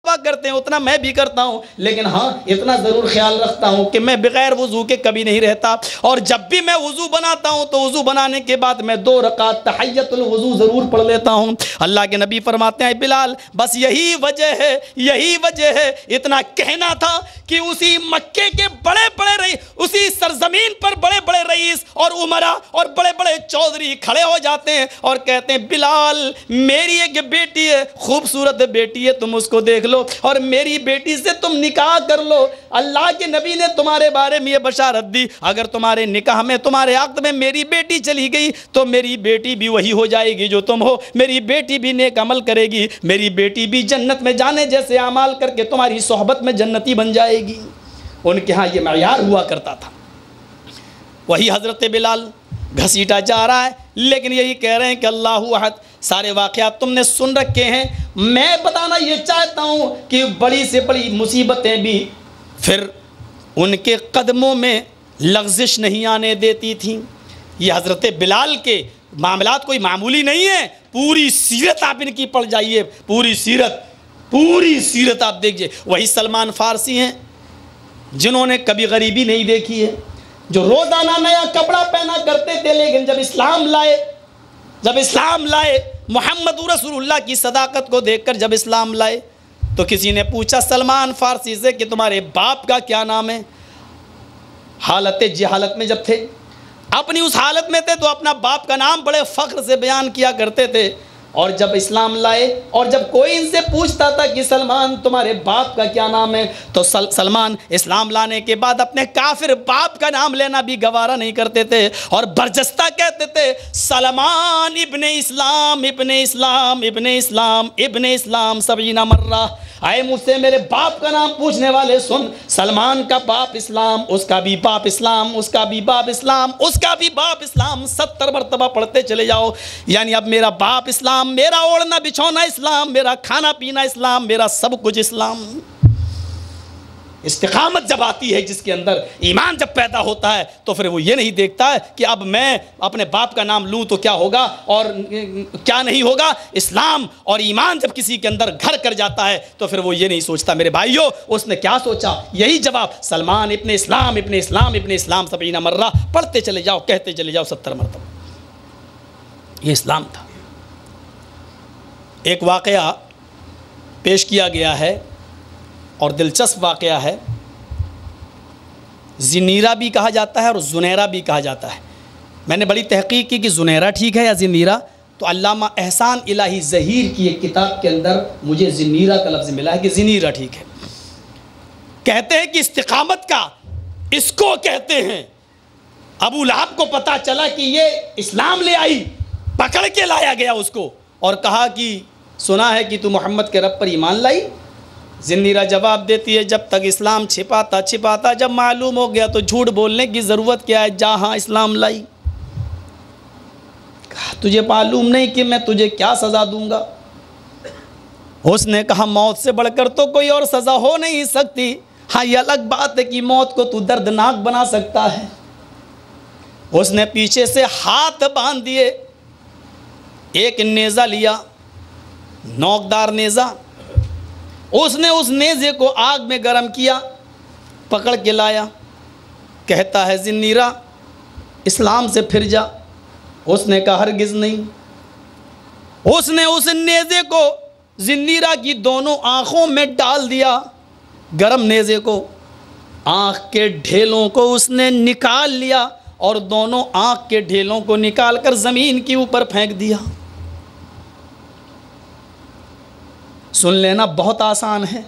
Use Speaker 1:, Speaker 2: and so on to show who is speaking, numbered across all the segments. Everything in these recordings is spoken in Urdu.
Speaker 1: آپا کرتے ہیں اتنا میں بھی کرتا ہوں، لیکن ہاں اتنا ضرور خیال رکھتا ہوں کہ میں بغیر وضو کے کبھی نہیں رہتا، اور جب بھی میں وضو بناتا ہوں تو وضو بنانے کے بعد میں 2 رکعت تحیۃ الوضو ضرور پڑھ لیتا ہوں۔ اللہ کے نبی فرماتے ہیں بلال بس یہی وجہ ہے، اتنا کہنا تھا کہ اسی مکے کے بڑے بڑے رئیس، اسی سرزمین پر بڑے بڑے رئیس اور عمرا اور بڑے بڑے چودھری کھڑے ہو جاتے ہیں اور کہتے ہیں بلال میری ایک بیٹی ہے، خوبصورت بیٹی ہے، تم اس کو دیکھ لو اور میری بیٹی سے تم نکاح کر لو۔ اللہ کے نبی نے تمہارے بارے میں یہ بشارت دی، اگر تمہارے نکاح میں تمہارے عقد میں میری بیٹی چلی گئی تو میری بیٹی بھی وہی ہو جائے گی جو تم ہو، میری بیٹی بھی نیک عمل کرے گی، میری بیٹی بھی جنت میں جانے جیسے اعمال کر کے تمہاری صحبت میں جنتی بن جائے گی۔ ان کے ہاں یہ معیار ہوا کرتا تھا۔ وہی حضرت بلال گھسیٹا جا رہا ہے، لیکن یہی کہہ رہے ہیں کہ اللہ احد۔ سارے واقعات تم نے سن رکھے ہیں، میں بتانا یہ چاہتا ہوں کہ بڑی سے بڑی مصیبتیں بھی پھر ان کے قدموں میں لغزش نہیں آنے دیتی تھیں۔ یہ حضرت بلال کے معاملات کوئی معمولی نہیں ہے، پوری سیرت آپ ان کی پڑھ جائیے، پوری سیرت آپ دیکھیے۔ وہی سلمان فارسی ہیں جنہوں نے کبھی غریبی نہیں دیکھی ہے، جو روزانہ نیا کپڑا پہنا کرتے تھے، لیکن جب اسلام لائے محمد رسول اللہ کی صداقت کو دیکھ کر جب اسلام لائے تو کسی نے پوچھا سلمان فارسی سے کہ تمہارے باپ کا کیا نام ہے؟ حالت جہالت میں جب تھے، اپنی اس حالت میں تھے تو اپنا باپ کا نام بڑے فخر سے بیان کیا کرتے تھے، اور جب اسلام لائے اور جب کوئی ان سے پوچھتا تھا کہ سلمان تمہارے باپ کا کیا نام ہے تو سلمان اسلام لانے کے بعد اپنے کافر باپ کا نام لینا بھی گوارا نہیں کرتے تھے اور برجستہ کہتے تھے سلمان ابن اسلام ابن اسلام ابن اسلام ابن اسلام 70 مرہ۔ آئے مجھ سے میرے باپ کا نام پوچھنے والے سن، سلمان کا باپ اسلام، اس کا بھی باپ اسلام، اس کا بھی باپ اسلام، اس کا بھی باپ اسلام، 70 مرتبہ پڑھتے چلے جاؤ۔ یعنی اب میرا باپ اسلام، میرا اوڑھنا بچھونا اسلام، میرا کھانا پینا اسلام، میرا سب کچھ اسلام۔ استقامت جب آتی ہے جس کے اندر، ایمان جب پیدا ہوتا ہے تو پھر وہ یہ نہیں دیکھتا ہے کہ اب میں اپنے باپ کا نام لوں تو کیا ہوگا اور کیا نہیں ہوگا۔ اسلام اور ایمان جب کسی کے اندر گھر کر جاتا ہے تو پھر وہ یہ نہیں سوچتا۔ میرے بھائیو اس نے کیا سوچا؟ یہی جواب، سلمان ابن اسلام ابن اسلام ابن اسلام 70 مرہ، پڑھتے چلے جاؤ، کہتے چلے جاؤ 70 مرتبہ۔ یہ اسلام تھا۔ ایک واقعہ پیش کیا گیا ہے اور دلچسپ واقعہ ہے، زنیرہ بھی کہا جاتا ہے اور زنیرہ بھی کہا جاتا ہے۔ میں نے بڑی تحقیق کی کہ زنیرہ ٹھیک ہے یا زنیرہ، تو علامہ احسان الہی ظہیر کی ایک کتاب کے اندر مجھے زنیرہ کا لفظ ملا ہے کہ زنیرہ ٹھیک ہے۔ کہتے ہیں کہ استقامت کا اس کو کہتے ہیں۔ ابو لہب کو پتا چلا کہ یہ اسلام لے آئی، پکڑ کے لایا گیا اس کو اور کہا کہ سنا ہے کہ تو محمد کے رب پر ایمان لائی؟ زنیرہ جواب دیتی ہے جب تک اسلام چھپاتا جب معلوم ہو گیا تو جھوٹ بولنے کی ضرورت کیا ہے، جہاں اسلام لائی۔ کہا تجھے معلوم نہیں کہ میں تجھے کیا سزا دوں گا؟ اس نے کہا موت سے بڑھ کر تو کوئی اور سزا ہو نہیں سکتی، ہاں یہ الگ بات ہے کہ موت کو تو دردناک بنا سکتا ہے۔ اس نے پیچھے سے ہاتھ باندھ دیے، ایک نیزہ لیا، نوکدار نیزہ، اس نے اس نیزے کو آگ میں گرم کیا، پکڑ کے لایا، کہتا ہے زنیرہ اسلام سے پھر جا۔ اس نے کہا ہرگز نہیں۔ اس نے اس نیزے کو زنیرہ کی دونوں آنکھوں میں ڈال دیا، گرم نیزے کو، آنکھ کے ڈھیلوں کو اس نے نکال لیا اور دونوں آنکھ کے ڈھیلوں کو نکال کر زمین کے اوپر پھینک دیا۔ سن لینا بہت آسان ہے،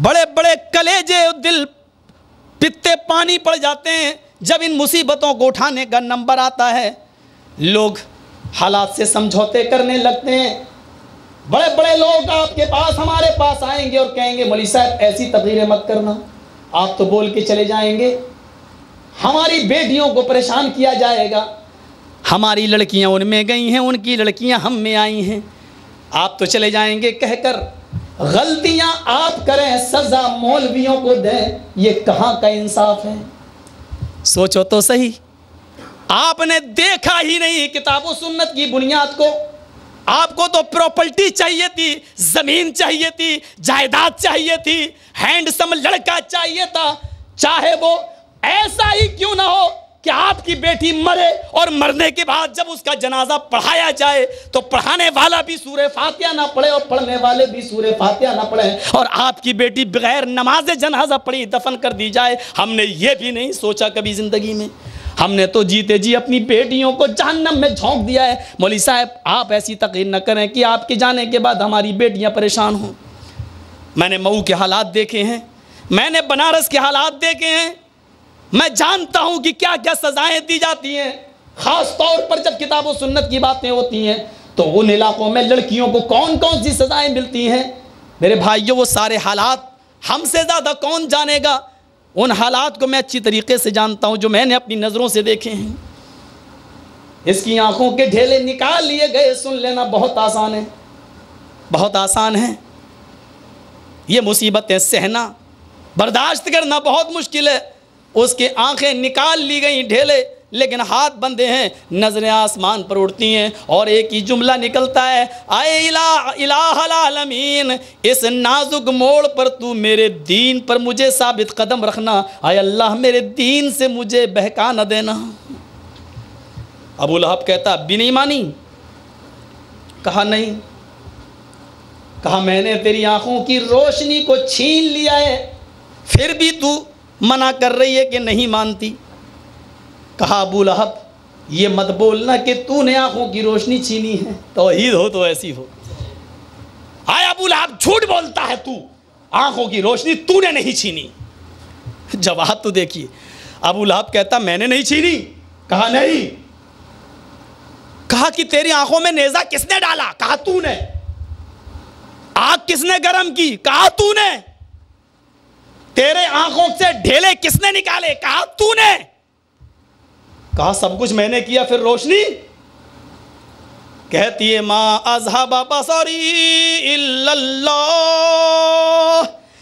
Speaker 1: بڑے بڑے کلیجے دل پتے پانی پڑ جاتے ہیں جب ان مصیبتوں کو اٹھانے کا نمبر آتا ہے۔ لوگ حالات سے سمجھوتے کرنے لگتے ہیں۔ بڑے بڑے لوگ آپ کے پاس، ہمارے پاس آئیں گے اور کہیں گے مولوی صاحب ایسی تقریریں مت کرنا، آپ تو بول کے چلے جائیں گے، ہماری بیٹیوں کو پریشان کیا جائے گا، ہماری لڑکیاں ان میں گئی ہیں، ان کی لڑکیاں ہم میں آئی ہیں، آپ تو چلے جائیں گے کہہ کر غلطیاں آپ کریں، سزا مولویوں کو دیں، یہ کہاں کا انصاف ہے؟ سوچو تو صحیح، آپ نے دیکھا ہی نہیں کتاب و سنت کی بنیاد کو، آپ کو تو پراپرٹی چاہیے تھی، زمین چاہیے تھی، جائیداد چاہیے تھی، ہینڈسم لڑکا چاہیے تھا، چاہے وہ ایسا ہی کیوں نہ ہو کہ آپ کی بیٹی مرے اور مرنے کے بعد جب اس کا جنازہ پڑھایا جائے تو پڑھانے والا بھی سورہ فاتحہ نہ پڑھے اور پڑھنے والے بھی سورہ فاتحہ نہ پڑھے، اور آپ کی بیٹی بغیر نماز جنازہ پڑھی دفن کر دی جائے۔ ہم نے یہ بھی نہیں سوچا کبھی زندگی میں، ہم نے تو جیتے جی اپنی بیٹیوں کو جہنم میں جھونک دیا ہے۔ مولوی صاحب آپ ایسی تقریر نہ کریں کہ آپ کے جانے کے بعد ہماری بیٹیاں پریشان ہوں۔ میں نے مئو کے حالات دیکھے ہیں، میں نے بنارس کے حالات دیکھے ہیں، میں جانتا ہوں کہ کیا کیا سزائیں دی جاتی ہیں، خاص طور پر جب کتاب و سنت کی باتیں ہوتی ہیں تو ان علاقوں میں لڑکیوں کو کون کون سی سزائیں ملتی ہیں۔ میرے بھائیوں وہ سارے حالات ہم سے زیادہ کون جانے گا، ان حالات کو میں اچھی طریقے سے جانتا ہوں جو میں نے اپنی نظروں سے دیکھے ہیں۔ اس کی آنکھوں کے ڈھیلے نکال لیے گئے، سن لینا بہت آسان ہے، بہت آسان ہے، یہ مصیبتیں سہنا برداشت کرنا بہت مشکل ہے۔ اس کے آنکھیں نکال لی گئیں ڈھیلے، لیکن ہاتھ بندھے ہیں، نظریں آسمان پر اڑتی ہیں، اور ایک ہی جملہ نکلتا ہے، اے الہ العالمین، اس نازک موڑ پر تو میرے دین پر مجھے ثابت قدم رکھنا، اے اللہ میرے دین سے مجھے بہکا نہ دینا۔ ابو لہب کہتا بھی نہیں مانی، کہا نہیں، کہا میں نے تیری آنکھوں کی روشنی کو چھین لیا ہے، پھر بھی تو منع کر رہی ہے کہ نہیں مانتی۔ کہا ابو لہب یہ مت بولنا کہ تو نے آنکھوں کی روشنی چھینی ہے، توحید ہو تو ایسی ہو۔ آئے ابو لہب جھوٹ بولتا ہے، تو آنکھوں کی روشنی تو نے نہیں چھینی۔ جواب تو دیکھیے، ابو لہب کہتا میں نے نہیں چھینی، کہا نہیں۔ کہا کہ تیری آنکھوں میں نیزہ کس نے ڈالا، کہا تو نے۔ آگ کس نے گرم کی، کہا تو نے۔ تیرے آنکھوں سے ڈھیلے کس نے نکالے، کہا تو نے۔ کہا سب کچھ میں نے کیا، پھر روشنی؟ کہتی ہے ما اذهب بصری الا اللہ۔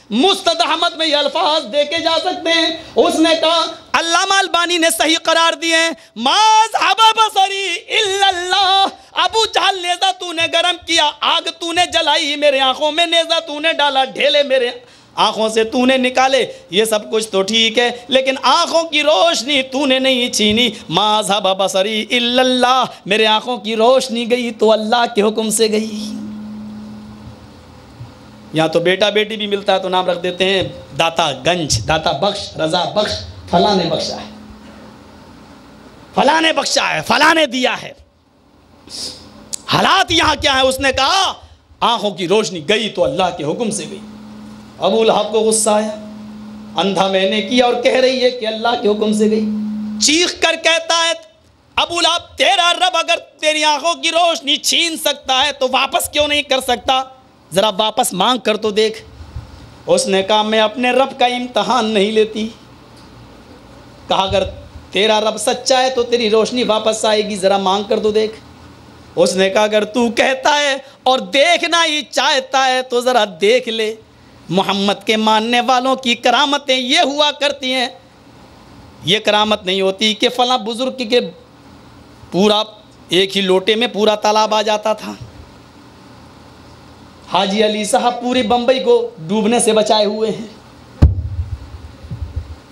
Speaker 1: مستد احمد میں یہ الفاظ دیکھے جا سکتے ہیں، اس نے کہا علامہ البانی نے صحیح قرار دیے ہیں، ما اذهب بصری الا اللہ۔ ابو جہل نیزہ تو نے گرم کیا، آگ تو نے جلائی، میرے آنکھوں میں نیزہ تو نے ڈالا، ڈھیلے میرے آنکھوں سے تو نے نکالے، یہ سب کچھ تو ٹھیک ہے، لیکن آنکھوں کی روشنی تو نے نہیں چھینی۔ ما اذهب بصری الا اللہ، میرے آنکھوں کی روشنی گئی تو اللہ کے حکم سے گئی۔ یہاں تو بیٹا بیٹی بھی ملتا ہے تو نام رکھ دیتے ہیں داتا گنج، داتا بخش، رضا بخش، فلاں نے بخشا ہے، فلاں نے بخشا ہے، فلاں نے دیا ہے۔ حالات یہاں کیا ہے؟ اس نے کہا آنکھوں کی روشنی گئی تو اللہ کے حکم سے گئی۔ ابو لہب کو غصہ آیا، اندھا میں نے کیا اور کہہ رہی ہے کہ اللہ کے حکم سے گئی۔ چیخ کر کہتا ہے ابو لہب تیرا رب اگر تیری آنکھوں کی روشنی چھین سکتا ہے تو واپس کیوں نہیں کر سکتا؟ ذرا واپس مانگ کر تو دیکھ۔ اس نے کہا میں اپنے رب کا امتحان نہیں لیتی۔ کہا اگر تیرا رب سچا ہے تو تیری روشنی واپس آئے گی، ذرا مانگ کر تو دیکھ۔ اس نے کہا اگر تو کہتا ہے اور دیکھنا ہی چاہتا ہے تو ذرا دیکھ لے۔ محمد کے ماننے والوں کی کرامتیں یہ ہوا کرتی ہیں، یہ کرامت نہیں ہوتی کہ فلاں بزرگ کے پورا ایک ہی لوٹے میں پورا تالاب آ جاتا تھا۔ حاجی علی صاحب پوری بمبئی کو ڈوبنے سے بچائے ہوئے ہیں۔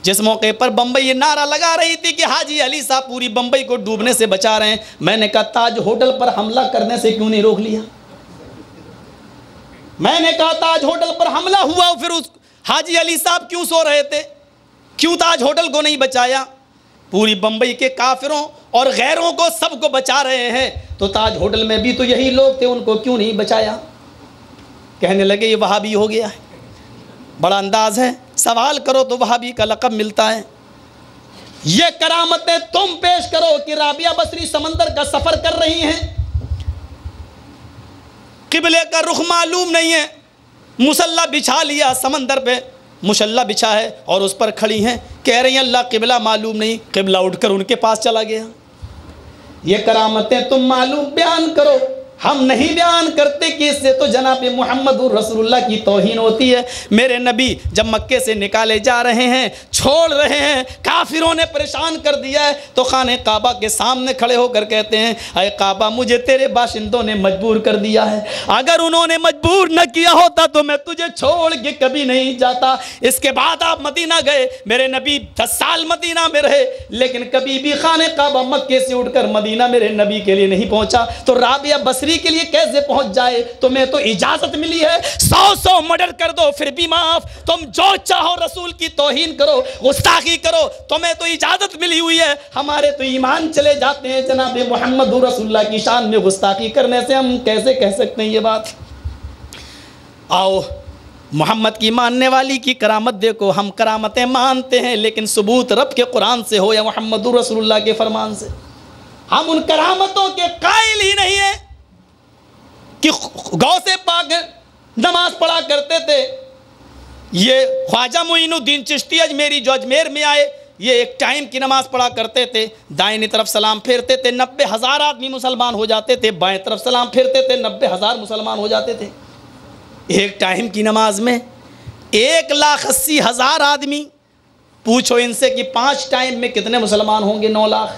Speaker 1: جس موقع پر بمبئی یہ نعرہ لگا رہی تھی کہ حاجی علی صاحب پوری بمبئی کو ڈوبنے سے بچا رہے ہیں، میں نے کہا تاج ہوٹل پر حملہ کرنے سے کیوں نہیں روک لیا؟ میں نے کہا تاج ہوٹل پر حملہ ہوا، پھر اس حاجی علی صاحب کیوں سو رہے تھے؟ کیوں تاج ہوٹل کو نہیں بچایا؟ پوری بمبئی کے کافروں اور غیروں کو سب کو بچا رہے ہیں، تو تاج ہوٹل میں بھی تو یہی لوگ تھے، ان کو کیوں نہیں بچایا؟ کہنے لگے یہ وہابی ہو گیا ہے۔ بڑا انداز ہے، سوال کرو تو وہابی کا لقب ملتا ہے۔ یہ کرامتیں تم پیش کرو کہ رابعہ بصری سمندر کا سفر کر رہی ہیں، قبلے کا رخ معلوم نہیں ہے، مسلح بچھا لیا سمندر پہ، مسلح بچھا ہے اور اس پر کھڑی ہیں، کہہ رہی ہیں اللہ قبلہ معلوم نہیں، قبلہ اٹھ کر ان کے پاس چلا گیا۔ یہ کرامتیں تم معلوم بیان کرو ہم نہیں بیان کرتے کہ اس سے تو جناب محمد رسول اللہ کی توہین ہوتی ہے۔ میرے نبی جب مکے سے نکالے جا رہے ہیں، چھوڑ رہے ہیں، کافروں نے پریشان کر دیا ہے، تو خانہ کعبہ کے سامنے کھڑے ہو کر کہتے ہیں اے کعبہ مجھے تیرے باشندوں نے مجبور کر دیا ہے، اگر انہوں نے مجبور نہ کیا ہوتا تو میں تجھے چھوڑ کے کبھی نہیں جاتا۔ اس کے بعد آپ مدینہ گئے، میرے نبی 10 سال مدینہ میں رہے، لیکن کبھی بھی خانہ کعبہ مکے سے اٹھ کر مدینہ میرے نبی کے لیے نہیں پہنچا، تو رابعہ بصری کے لیے کیسے پہنچ جائے؟ تمہیں تو اجازت ملی ہے 100 مرڈر کر دو پھر بھی معاف، تم جو چاہو رسول کی توہین کرو، گستاخی کرو، تمہیں تو اجازت ملی ہوئی ہے، ہمارے تو ایمان چلے جاتے ہیں جناب محمد رسول اللہ کی شان میں گستاخی کرنے سے، ہم کیسے کہہ سکتے ہیں یہ بات؟ آؤ محمد کی ماننے والی کی کرامت دیکھو، ہم کرامتیں مانتے ہیں لیکن ثبوت رب کے قرآن سے ہو یا محمد رسول اللہ کے فرمان سے، ہم ان کرامتوں کے قائل ہی نہیں ہیں کہ غوث پاک نماز پڑھا کرتے تھے، یہ خواجہ معین الدین چشتی اجمیری جو اجمیر میں آئے یہ ایک ٹائم کی نماز پڑھا کرتے تھے، دائیں طرف سلام پھیرتے تھے 90,000 آدمی مسلمان ہو جاتے تھے، بائیں طرف سلام پھیرتے تھے 90,000 مسلمان ہو جاتے تھے۔ ایک ٹائم کی نماز میں 1,80,000 آدمی، پوچھو ان سے کہ 5 ٹائم میں کتنے مسلمان ہوں گے؟ 9 لاکھ۔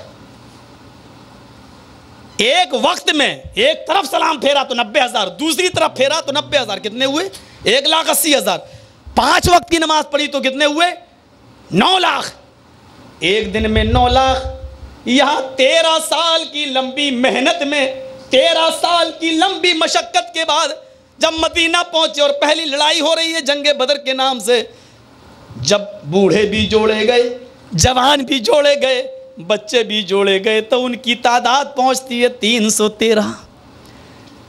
Speaker 1: ایک وقت میں ایک طرف سلام پھیرا تو 90,000، دوسری طرف پھیرا تو 90,000، کتنے ہوئے؟ 1,80,000۔ 5 وقت کی نماز پڑھی تو کتنے ہوئے؟ 9 لاکھ۔ ایک دن میں 9 لاکھ، یہاں 13 سال کی لمبی محنت میں، 13 سال کی لمبی مشقت کے بعد جب مدینہ پہنچے اور پہلی لڑائی ہو رہی ہے جنگ بدر کے نام سے، جب بوڑھے بھی جوڑے گئے، جوان بھی جوڑے گئے، بچے بھی جوڑے گئے، تو ان کی تعداد پہنچتی ہے 313۔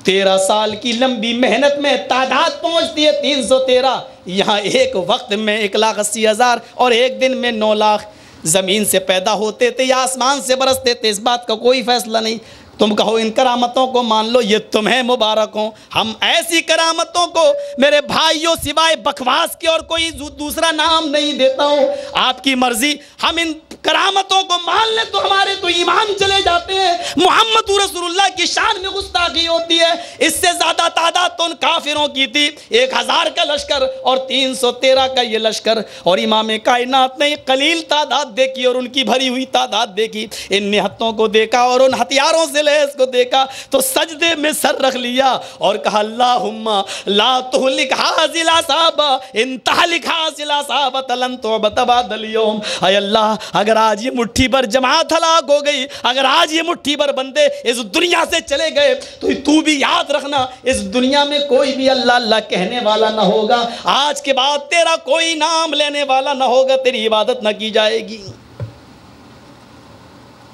Speaker 1: 13 سال کی لمبی محنت میں تعداد پہنچتی ہے 313۔ یہاں ایک وقت میں 1,80,000 اور ایک دن میں 9 لاکھ زمین سے پیدا ہوتے تھے یا آسمان سے برستے تھے، اس بات کا کوئی فیصلہ نہیں۔ تم کہو ان کرامتوں کو مان لو، یہ تمہیں مبارک ہوں، ہم ایسی کرامتوں کو میرے بھائیوں سوائے بکواس کے اور کوئی دوسرا نام نہیں دیتا ہوں، آپ کی مرضی، ہم ان کرامتوں کو مان لیں تو ہمارے تو ایمان چلے جاتے ہیں۔ محمد رسول اللہ کی شان میں گستاخی ہوتی ہے، اس سے زیادہ تعداد تو ان کافروں کی تھی، 1,000 کا لشکر اور 313 کا یہ لشکر، اور امام کائنات نے قلیل تعداد دیکھی اور ان کی بھری ہوئی تعداد دیکھی، ان نہتوں کو دیکھا اور ان ہتھیاروں سے لیس کو دیکھا تو سجدے میں سر رکھ لیا اور کہا اللہم لا تہلک ھذل اصحاب ان تہلک ھذل اصحاب لن تعبد بعد اليوم۔ اے اللہ اگر آج یہ مٹھی بھر جماعت ہلاک ہو گئی، اگر آج یہ مٹھی بھر بندے اس دنیا سے چلے گئے تو بھی یاد رکھنا اس دنیا میں کوئی بھی اللہ اللہ کہنے والا نہ ہوگا، آج کے بعد تیرا کوئی نام لینے والا نہ ہوگا، تیری عبادت نہ کی جائے گی۔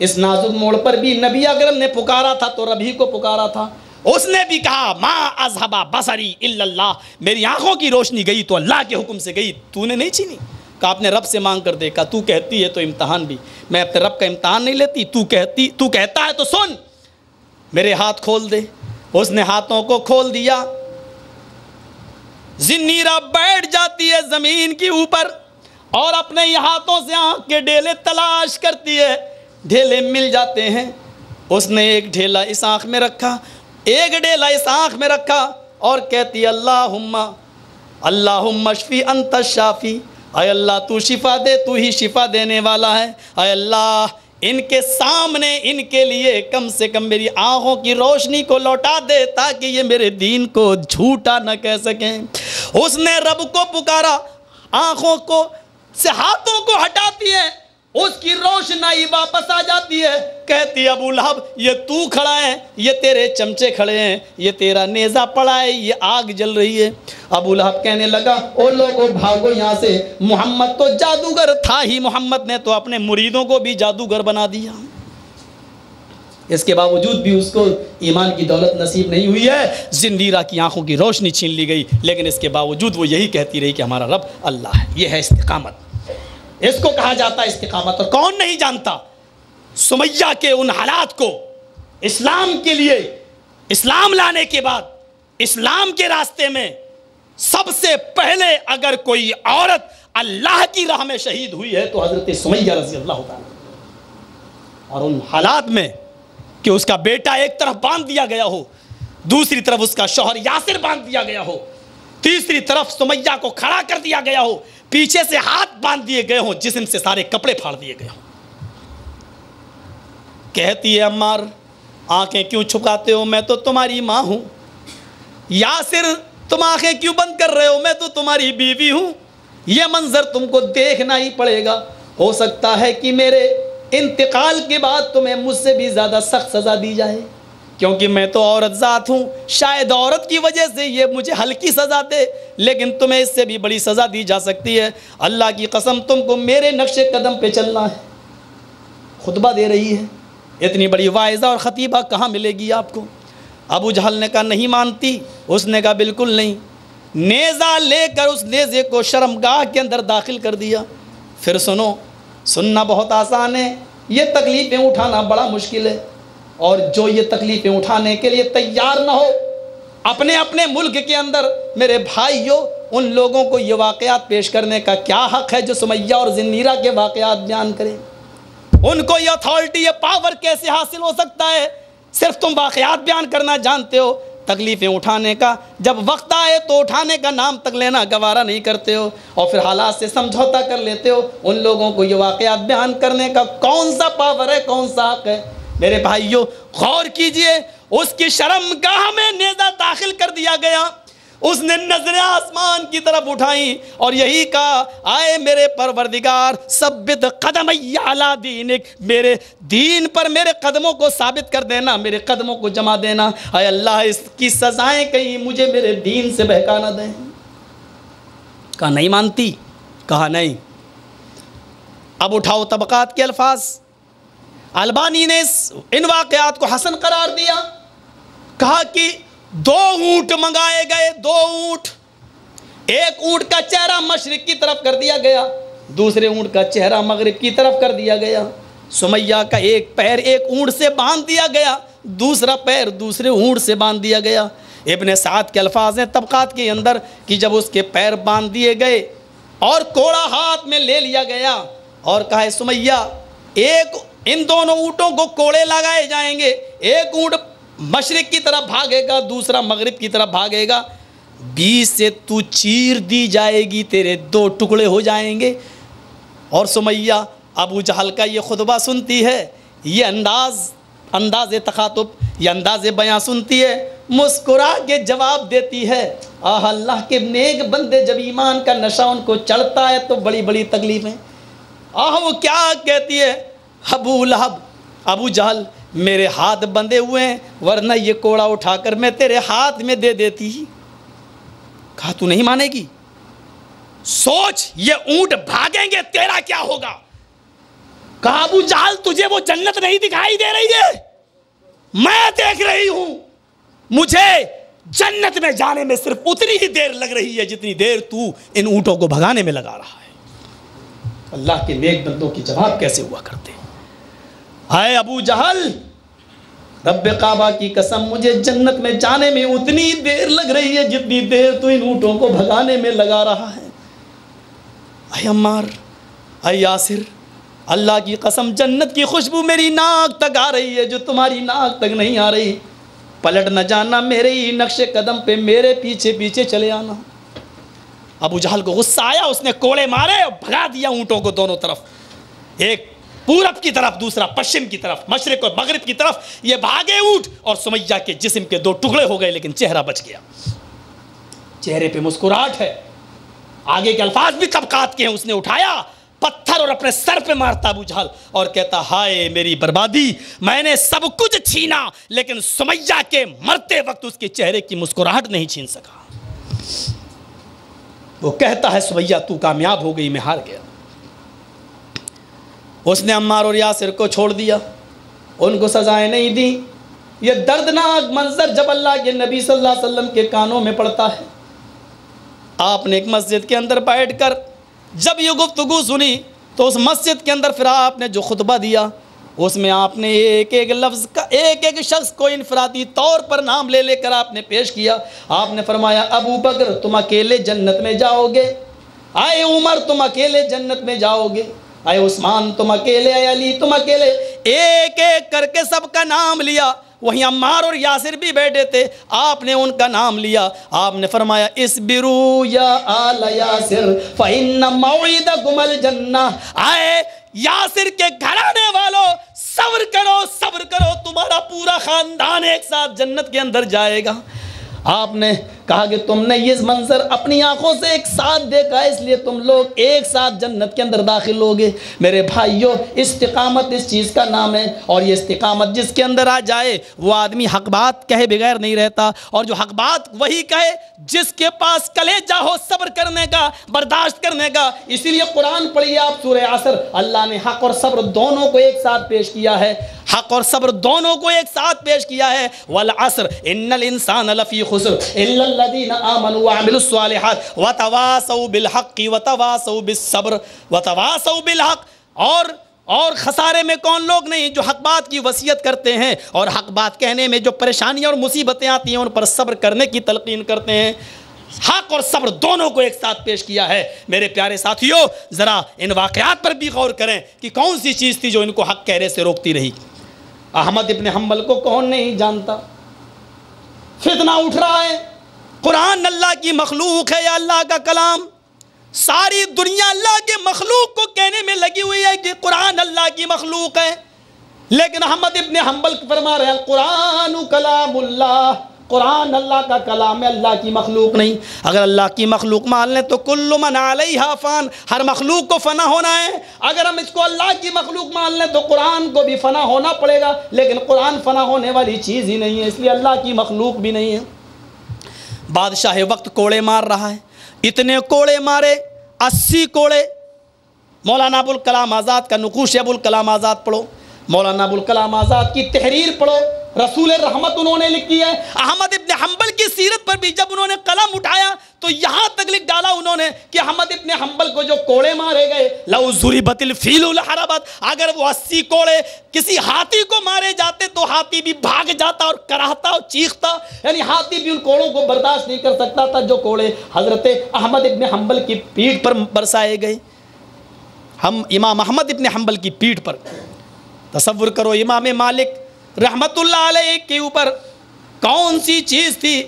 Speaker 1: اس نازک موڑ پر بھی نبی اکرم نے پکارا تھا تو رب ہی کو پکارا تھا، اس نے بھی کہا ما اذهب بصری الا اللہ، میری آنکھوں کی روشنی گئی تو اللہ کے حکم سے گئی، تو نے نہیں چھینی۔ کہا اپنے رب سے مانگ کر دیکھا، تو کہتی ہے تو امتحان بھی، میں اپنے رب کا امتحان نہیں لیتی، تو کہتا ہے تو سن، میرے ہاتھ کھول دے۔ اس نے ہاتھوں کو کھول دیا، زنیرہ بیٹھ جاتی ہے زمین کے اوپر اور اپنے ہاتھوں سے آنکھ کے ڈھیلے تلاش کرتی ہے، ڈھیلے مل جاتے ہیں۔ اس نے ایک ڈھیلا اس آنکھ میں رکھا، ایک ڈھیلا اس آنکھ میں رکھا اور کہتی ہے اللہم اشفی انت الشافی، اے اللہ تو شفا دے، تو ہی شفا دینے والا ہے، اے اللہ ان کے سامنے ان کے لیے کم سے کم میری آنکھوں کی روشنی کو لوٹا دے تاکہ یہ میرے دین کو جھوٹا نہ کہہ سکیں۔ اس نے رب کو پکارا، آنکھوں کو سے ہاتھوں کو ہٹاتی ہے، اس کی روشنائی واپس آ جاتی ہے، کہتی ہے ابو لہب یہ تو کھڑا ہے، یہ تیرے چمچے کھڑے ہیں، یہ تیرا نیزہ پڑا ہے، یہ آگ جل رہی ہے۔ ابو لہب کہنے لگا او لوگو بھاگو یہاں سے، محمد تو جادوگر تھا ہی، محمد نے تو اپنے مریدوں کو بھی جادوگر بنا دیا۔ اس کے باوجود بھی اس کو ایمان کی دولت نصیب نہیں ہوئی ہے، زندیرہ کی آنکھوں کی روشنی چھین لی گئی، لیکن اس کے باوجود وہ یہی کہتی رہی کہ ہمارا رب اللہ ہے۔ یہ ہے استقامت، اس کو کہا جاتا ہے استقامت۔ اور کون نہیں جانتا سمیہ کے ان حالات کو، اسلام کے لیے، اسلام لانے کے بعد اسلام کے راستے میں سب سے پہلے اگر کوئی عورت اللہ کی راہ میں شہید ہوئی ہے تو حضرت سمیہ رضی اللہ تعالیٰ، اور ان حالات میں کہ اس کا بیٹا ایک طرف باندھ دیا گیا ہو، دوسری طرف اس کا شوہر یاسر باندھ دیا گیا ہو، تیسری طرف سمیہ کو کھڑا کر دیا گیا ہو، پیچھے سے ہاتھ باندھ دیے گئے ہوں، جسم سے سارے کپڑے پھاڑ دیے گئے ہوں۔ کہتی ہے عمار آنکھیں کیوں چھپاتے ہو، میں تو تمہاری ماں ہوں۔ یاسر تم آنکھیں کیوں بند کر رہے ہو، میں تو تمہاری بیوی ہوں۔ یہ منظر تم کو دیکھنا ہی پڑے گا، ہو سکتا ہے کہ میرے انتقال کے بعد تمہیں مجھ سے بھی زیادہ سخت سزا دی جائے، کیونکہ میں تو عورت ذات ہوں، شاید عورت کی وجہ سے یہ مجھے ہلکی سزا دے، لیکن تمہیں اس سے بھی بڑی سزا دی جا سکتی ہے۔ اللہ کی قسم تم کو میرے نقش قدم پہ چلنا ہے۔ خطبہ دے رہی ہے، اتنی بڑی واعظہ اور خطیبہ کہاں ملے گی آپ کو؟ ابو جہل نے کہا نہیں مانتی، اس نے کہا بالکل نہیں۔ نیزہ لے کر اس نیزے کو شرمگاہ کے اندر داخل کر دیا۔ پھر سنو، سننا بہت آسان ہے، یہ تکلیفیں اٹھانا بڑا مشکل ہے، اور جو یہ تکلیفیں اٹھانے کے لیے تیار نہ ہو، اپنے اپنے ملک کے اندر میرے بھائیوں، ان لوگوں کو یہ واقعات پیش کرنے کا کیا حق ہے جو سمیہ اور زنیرہ کے واقعات بیان کریں؟ ان کو یہ اتھارٹی، یہ پاور کیسے حاصل ہو سکتا ہے؟ صرف تم واقعات بیان کرنا جانتے ہو، تکلیفیں اٹھانے کا جب وقت آئے تو اٹھانے کا نام تک لینا گوارا نہیں کرتے ہو، اور پھر حالات سے سمجھوتا کر لیتے ہو۔ ان لوگوں کو یہ واقعات بیان کرنے کا کون سا پاور ہے، کون سا حق ہے؟ میرے بھائیوں غور کیجئے، اس کی شرمگاہ میں نیزہ داخل کر دیا گیا، اس نے نظریں آسمان کی طرف اٹھائیں اور یہی کہا آئے میرے پروردگار ثبت قدمی علی دینک، میرے دین پر میرے قدموں کو ثابت کر دینا، میرے قدموں کو جما دینا۔ اے اللہ اس کی سزائیں کہیں مجھے میرے دین سے بہکا نہ دیں۔ کہا نہیں مانتی، کہا نہیں۔ اب اٹھاؤ طبقات کے الفاظ۔ البانی نے ان واقعات کو حسن قرار دیا، کہا کہ 2 اونٹ منگائے گئے، 2 اونٹ، ایک اونٹ کا چہرہ مشرق کی طرف کر دیا گیا، دوسرے اونٹ کا چہرہ مغرب کی طرف کر دیا گیا۔ سمیہ کا ایک پیر ایک اونٹ سے باندھ دیا گیا، دوسرا پیر دوسرے اونٹ سے باندھ دیا گیا۔ ابن سعد کے الفاظ ہیں طبقات کے اندر کہ جب اس کے پیر باندھ دیے گئے اور کوڑا ہاتھ میں لے لیا گیا اور کہا سمیہ ایک ان دونوں اونٹوں کو کوڑے لگائے جائیں گے، ایک اونٹ مشرق کی طرف بھاگے گا، دوسرا مغرب کی طرف بھاگے گا، 20 سے تو چیر دی جائے گی، تیرے 2 ٹکڑے ہو جائیں گے۔ اور سمیہ ابو جہل کا یہ خطبہ سنتی ہے، یہ انداز تخاطب، یہ انداز بیاں سنتی ہے، مسکرا کے جواب دیتی ہے آہ اللہ کے نیک بندے جب ایمان کا نشہ ان کو چڑھتا ہے تو بڑی بڑی تکلیفیں۔ وہ کیا کہتی ہے؟ ابو لہب، ابو جہل میرے ہاتھ بندھے ہوئے ہیں، ورنہ یہ کوڑا اٹھا کر میں تیرے ہاتھ میں دے دیتی۔ کہا تو نہیں مانے گی؟ سوچ یہ اونٹ بھاگیں گے تیرا کیا ہوگا؟ کہا ابو جہل تجھے وہ جنت نہیں دکھائی دے رہی ہے؟ میں دیکھ رہی ہوں، مجھے جنت میں جانے میں صرف اتنی ہی دیر لگ رہی ہے جتنی دیر تو ان اونٹوں کو بھگانے میں لگا رہا ہے۔ اللہ کے نیک بندوں کی جواب کیسے ہوا کرتے؟ اے ابو جہل، رب کعبہ کی قسم مجھے جنت میں جانے میں اتنی دیر لگ رہی ہے جتنی دیر تو ان اونٹوں کو بھگانے میں لگا رہا ہے۔ اے عمار، اے یاسر، اللہ کی قسم جنت کی خوشبو میری ناک تک آ رہی ہے جو تمہاری ناک تک نہیں آ رہی، پلٹ نہ جانا، میرے ہی نقش قدم پہ میرے پیچھے پیچھے چلے آنا۔ ابو جہل کو غصہ آیا، اس نے کوڑے مارے اور بھگا دیا اونٹوں کو دونوں طرف، ایک پورب کی طرف دوسرا پشچم کی طرف، مشرق اور مغرب کی طرف۔ یہ بھاگے اونٹ اور سمیہ کے جسم کے 2 ٹکڑے ہو گئے، لیکن چہرہ بچ گیا، چہرے پہ مسکراہٹ ہے۔ آگے کے الفاظ بھی طبقات کے ہیں، اس نے اٹھایا پتھر اور اپنے سر پہ مارتا ابو جہل اور کہتا ہائے میری بربادی، میں نے سب کچھ چھینا لیکن سمیہ کے مرتے وقت اس کے چہرے کی مسکراہٹ نہیں چھین سکا۔ وہ کہتا ہے سمیہ تو کامیاب ہو گئی، میں ہار گیا۔ اس نے عمار اور یاسر کو چھوڑ دیا، ان کو سزائیں نہیں دی۔ یہ دردناک منظر جب اللہ کے نبی صلی اللہ علیہ وسلم کے کانوں میں پڑتا ہے، آپ نے ایک مسجد کے اندر بیٹھ کر جب یہ گفتگو سنی تو اس مسجد کے اندر پھر آپ نے جو خطبہ دیا اس میں آپ نے ایک ایک لفظ کا ایک ایک شخص کو انفرادی طور پر نام لے لے کر آپ نے پیش کیا۔ آپ نے فرمایا ابو بکر تم اکیلے جنت میں جاؤ گے، اے عمر تم اکیلے جنت میں جاؤ گے، اے عثمان تم اکیلے، اے علی تم اکیلے، ایک ایک کر کے سب کا نام لیا۔ وہیں عمار اور یاسر بھی بیٹھے تھے، آپ نے ان کا نام لیا، آپ نے فرمایا اصبروا یا آل یاسر فإن موعدکم الجنہ، آئے یاسر کے گھرانے والوں صبر کرو، صبر کرو، تمہارا پورا خاندان ایک ساتھ جنت کے اندر جائے گا۔ آپ نے کہا کہ تم نے یہ منظر اپنی آنکھوں سے ایک ساتھ دیکھا، اس لیے تم لوگ ایک ساتھ جنت کے اندر داخل ہوگے۔ میرے بھائیوں، استقامت اس چیز کا نام ہے، اور یہ استقامت جس کے اندر آ جائے وہ آدمی حق بات کہے بغیر نہیں رہتا، اور جو حق بات وہی کہے جس کے پاس کلیجہ ہو صبر کرنے کا، برداشت کرنے کا۔ اسی لیے قرآن پڑھیے آپ سورہ عصر، اللہ نے حق اور صبر دونوں کو ایک ساتھ پیش کیا ہے، حق اور صبر دونوں کو ایک ساتھ پیش کیا ہے۔ والعصر ان الانسان لفی خسر الا الذین آمنوا وعملوا الصالحات وتواصوا بالحق وتواصوا بالصبر وتواصوا بالحق۔ اور خسارے میں کون لوگ نہیں؟ جو حق بات کی وصیت کرتے ہیں اور حق بات کہنے میں جو پریشانیاں اور مصیبتیں آتی ہیں ان پر صبر کرنے کی تلقین کرتے ہیں۔ حق اور صبر دونوں کو ایک ساتھ پیش کیا ہے۔ میرے پیارے ساتھیوں، ذرا ان واقعات پر بھی غور کریں کہ کون سی چیز تھی جو ان کو حق کہنے سے روکتی رہی۔ احمد ابن حنبل کو کون نہیں جانتا؟ فتنہ اٹھ رہا ہے، قرآن اللہ کی مخلوق ہے یا اللہ کا کلام؟ ساری دنیا اللہ کے مخلوق کو کہنے میں لگی ہوئی ہے کہ قرآن اللہ کی مخلوق ہے، لیکن احمد ابن حنبل فرما رہے ہیں القرآن کلام اللہ، قرآن اللہ کا کلام ہے، اللہ کی مخلوق نہیں۔ اگر اللہ کی مخلوق مان لیں تو کل من علیہا فان، ہر مخلوق کو فنا ہونا ہے۔ اگر ہم اس کو اللہ کی مخلوق مان لیں تو قرآن کو بھی فنا ہونا پڑے گا، لیکن قرآن فنا ہونے والی چیز ہی نہیں ہے، اس لیے اللہ کی مخلوق بھی نہیں ہے۔ بادشاہ وقت کوڑے مار رہا ہے، اتنے کوڑے مارے، 80 کوڑے۔ مولانا ابوالکلام آزاد کا نقوش ابوالکلام آزاد پڑھو، مولانا ابوالکلام آزاد کی تحریر پڑھو، رسول رحمت انہوں نے لکھی ہے۔ احمد ابن حنبل کی سیرت پر بھی جب انہوں نے قلم اٹھایا تو یہاں تک لکھ ڈالا انہوں نے کہ احمد ابن حنبل کو جو کوڑے مارے گئے، لو ضربت الفیل لحربت، اگر وہ 80 کوڑے کسی ہاتھی کو مارے جاتے تو ہاتھی بھی بھاگ جاتا اور کراہتا اور چیختا، یعنی ہاتھی بھی ان کوڑوں کو برداشت نہیں کر سکتا تھا جو کوڑے حضرت احمد ابن حنبل کی پیٹھ پر برسائے گئے۔ ہم امام احمد ابن حنبل کی پیٹھ پر، تصور کرو امام مالک رحمت اللہ علیہ کے اوپر کون سی چیز تھی،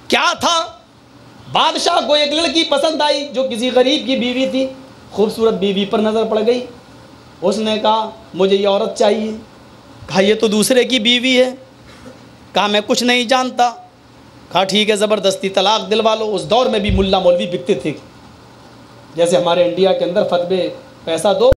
Speaker 1: کیا تھا؟ بادشاہ کو ایک لڑکی پسند آئی جو کسی غریب کی بیوی تھی، خوبصورت بیوی پر نظر پڑ گئی، اس نے کہا مجھے یہ عورت چاہیے۔ کہا یہ تو دوسرے کی بیوی ہے۔ کہا میں کچھ نہیں جانتا۔ کہا ٹھیک ہے زبردستی طلاق دلوا لو۔ اس دور میں بھی ملا مولوی بکتے تھے، جیسے ہمارے انڈیا کے اندر فتوے پیسہ دو